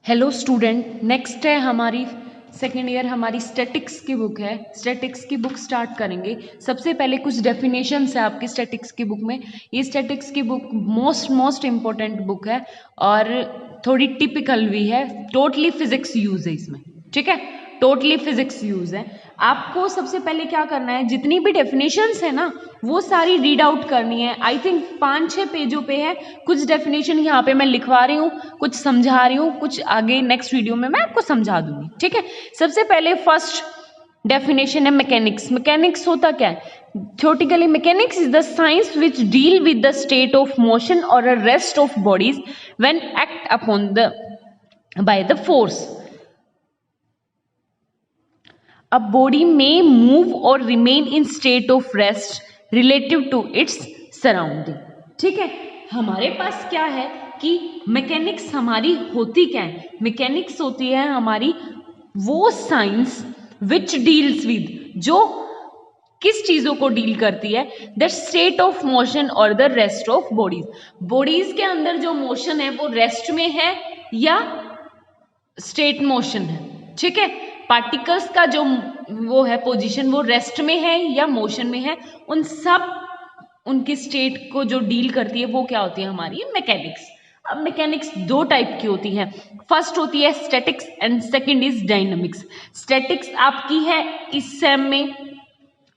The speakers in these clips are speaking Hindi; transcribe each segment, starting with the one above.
हेलो स्टूडेंट, नेक्स्ट है हमारी सेकेंड ईयर हमारी स्टैटिक्स की बुक है। स्टैटिक्स की बुक स्टार्ट करेंगे। सबसे पहले कुछ डेफिनेशंस है आपकी स्टैटिक्स की बुक में। ये स्टैटिक्स की बुक मोस्ट इम्पोर्टेंट बुक है और थोड़ी टिपिकल भी है। टोटली फिजिक्स यूज है इसमें, ठीक है, टोटली फिजिक्स यूज है। आपको सबसे पहले क्या करना है, जितनी भी डेफिनेशंस है ना वो सारी रीड आउट करनी है। आई थिंक 5-6 पेजों पे है। कुछ डेफिनेशन यहाँ पे मैं लिखवा रही हूँ, कुछ समझा रही हूँ, कुछ आगे नेक्स्ट वीडियो में मैं आपको समझा दूंगी, ठीक है। सबसे पहले फर्स्ट डेफिनेशन है मैकेनिक्स। मैकेनिक्स होता क्या है? Theoretically, mechanics is the science which deal with the state of motion or a rest of bodies when act upon the by the force. A body may move or remain in state of rest relative to its surrounding. ठीक है, हमारे पास क्या है कि मैकेनिक्स हमारी होती क्या है? मैकेनिक्स होती है हमारी वो साइंस विच डील्स विद, जो किस चीजों को डील करती है? द स्टेट ऑफ मोशन और the rest of bodies. Bodies के अंदर जो मोशन है वो रेस्ट में है या स्टेट मोशन है, ठीक है। पार्टिकल्स का जो वो है पोजीशन, वो रेस्ट में है या मोशन में है, उन सब उनकी स्टेट को जो डील करती है वो क्या होती है? हमारी मैकेनिक्स। अब मैकेनिक्स दो टाइप की होती है। फर्स्ट होती है statics and second is dynamics. Statics आपकी है इस सेम में,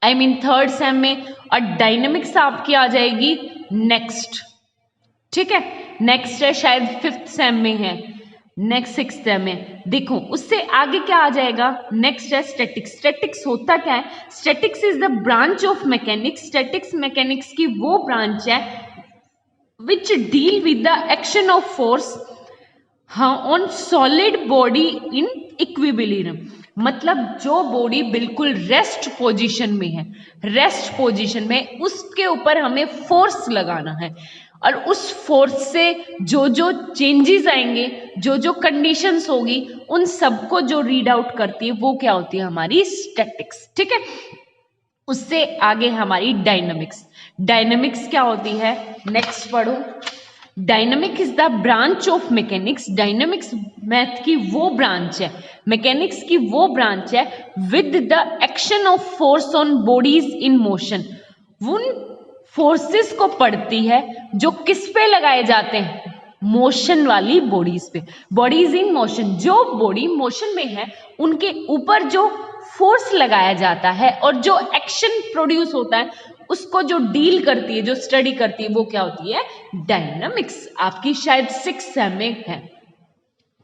आई मीन थर्ड सेम में, और डायनामिक्स आपकी आ जाएगी नेक्स्ट, ठीक है। नेक्स्ट है शायद 5th सेम में है, नेक्स्ट 6th सेम में। देखो उससे आगे क्या आ जाएगा? नेक्स्ट है स्टैटिक्स। स्टैटिक्स होता क्या है? Statics is the branch of mechanics. Statics mechanics की वो ब्रांच है which deal with the action of force on solid body in equilibrium. मतलब जो बॉडी बिल्कुल रेस्ट पोजीशन में है, रेस्ट पोजीशन में, उसके ऊपर हमें फोर्स लगाना है और उस फोर्स से जो जो चेंजेस आएंगे, जो जो कंडीशंस होगी, उन सबको जो रीड आउट करती है वो क्या होती है? हमारी स्टैटिक्स, ठीक है। उससे आगे हमारी डायनामिक्स। डायनामिक्स क्या होती है? नेक्स्ट पढ़ो। Dynamic is the branch of mechanics. Dynamics math की वो ब्रांच है, मैकेनिक्स की वो ब्रांच है with the action of force on bodies in motion. उन फोर्सेस को पढ़ती है जो किस पे लगाए जाते हैं? मोशन वाली बॉडीज पे। बॉडीज इन मोशन, जो बॉडी मोशन में है उनके ऊपर जो फोर्स लगाया जाता है और जो एक्शन प्रोड्यूस होता है उसको जो डील करती है, जो स्टडी करती है, वो क्या होती है? डायनामिक्स। आपकी शायद 6th सेम में है,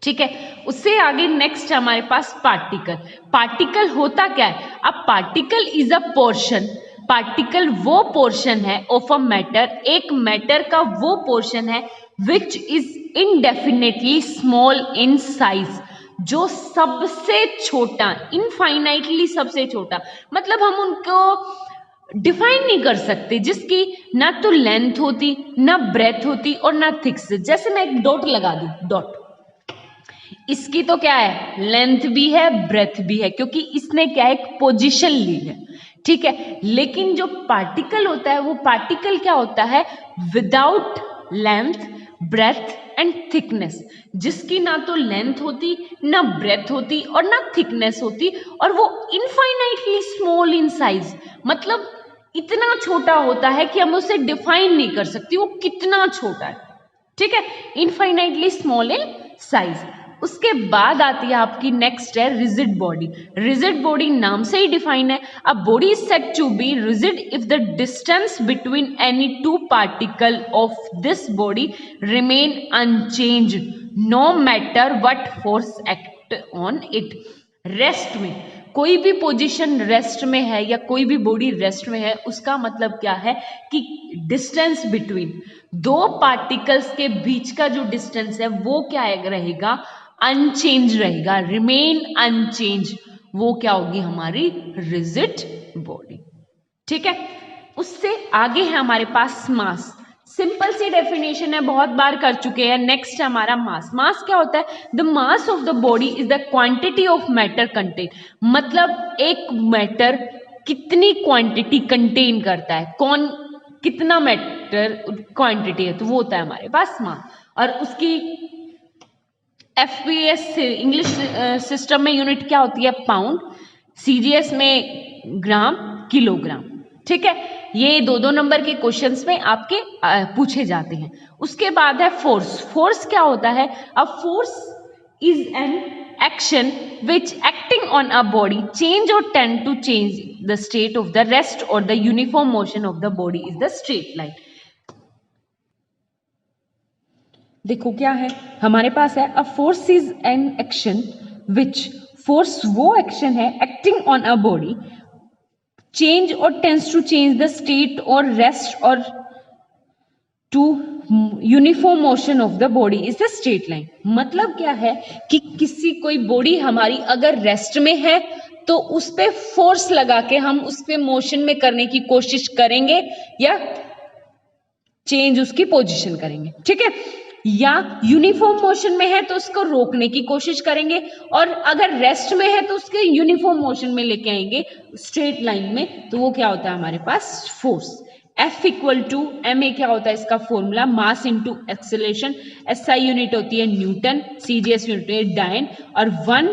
ठीक है। उससे आगे नेक्स्ट हमारे पास पार्टिकल। पार्टिकल होता क्या है? अब particle is a portion. Particle वो पोर्शन है ऑफ अ मैटर, एक मैटर का वो पोर्शन है which is indefinitely small in size, जो सबसे छोटा, इनफाइनाइटली सबसे छोटा, मतलब हम उनको डिफाइन नहीं कर सकते, जिसकी ना तो लेंथ होती, ना ब्रेथ होती और ना थिकनेस। जैसे मैं एक डॉट लगा दूं, डॉट, इसकी तो क्या है? लेंथ भी है, ब्रेथ भी है, क्योंकि इसने क्या है? एक पोजीशन ली है, ठीक है। लेकिन जो पार्टिकल होता है, वो पार्टिकल क्या होता है? Without length, breadth and thickness, जिसकी ना तो लेंथ होती, ना ब्रेथ होती और ना थिकनेस होती, और वो इनफाइनाइटली स्मॉल इन साइज, मतलब इतना छोटा होता है कि हम उसे डिफाइन नहीं कर सकते वो कितना छोटा है, ठीक है। Infinitely small in size. उसके बाद आती है आपकी नेक्स्ट है रिजिड बॉडी। रिजिड बॉडी नाम से ही डिफाइन है। A body is said to be rigid if the distance between any two particle of this body remain unchanged no matter what force act on it. Rest में, कोई भी पोजीशन रेस्ट में है या कोई भी बॉडी रेस्ट में है, उसका मतलब क्या है कि डिस्टेंस बिटवीन दो पार्टिकल्स के बीच का जो डिस्टेंस है वो क्या रहेगा? अनचेंज रहेगा, रिमेन अनचेंज। वो क्या होगी? हमारी रिजिड बॉडी, ठीक है। उससे आगे है हमारे पास मास। सिंपल सी डेफिनेशन है, बहुत बार कर चुके हैं। नेक्स्ट है हमारा मास। मास क्या होता है? The mass of the body is the quantity of matter contain. मतलब एक मैटर कितनी क्वांटिटी कंटेन करता है, कौन कितना मैटर क्वांटिटी है, तो वो होता है हमारे पास मास। और उसकी एफपीएस इंग्लिश सिस्टम में यूनिट क्या होती है? पाउंड, सीजीएस में ग्राम, किलोग्राम। ठीक है, ये दो नंबर के क्वेश्चंस में आपके पूछे जाते हैं। उसके बाद है फोर्स। फोर्स क्या होता है? A force is an action which acting on a body change or tend to change the state of the rest or the uniform motion of the body is the straight line। देखो क्या है हमारे पास है, a force is an action which, force वो एक्शन है acting on a body, change or tends to change the state or rest or to uniform motion of the body is the straight line. मतलब क्या है कि किसी कोई बॉडी हमारी अगर रेस्ट में है तो उस पे फोर्स लगा के हम उस पे मोशन में करने की कोशिश करेंगे या चेंज उसकी पोजीशन करेंगे। ठीक है, या यूनिफॉर्म मोशन में है तो उसको रोकने की कोशिश करेंगे, और अगर रेस्ट में है तो उसके यूनिफॉर्म मोशन में लेके आएंगे स्ट्रेट लाइन में। तो वो क्या होता है हमारे पास? Force. F equal to M A क्या होता है इसका formula? Mass into acceleration. SI unit होती है न्यूटन, CGS यूनिट है डायन, और 1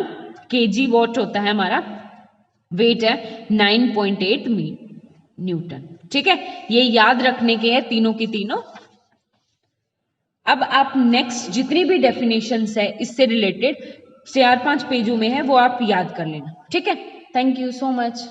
kg वॉट होता है हमारा वेट है 9.8 न्यूटन। ठीक है, ये याद रखने के हैं तीनों की तीनों। अब आप नेक्स्ट जितनी भी डेफिनेशंस है इससे रिलेटेड 4-5 पेजों में है वो आप याद कर लेना। ठीक है, थैंक यू सो मच।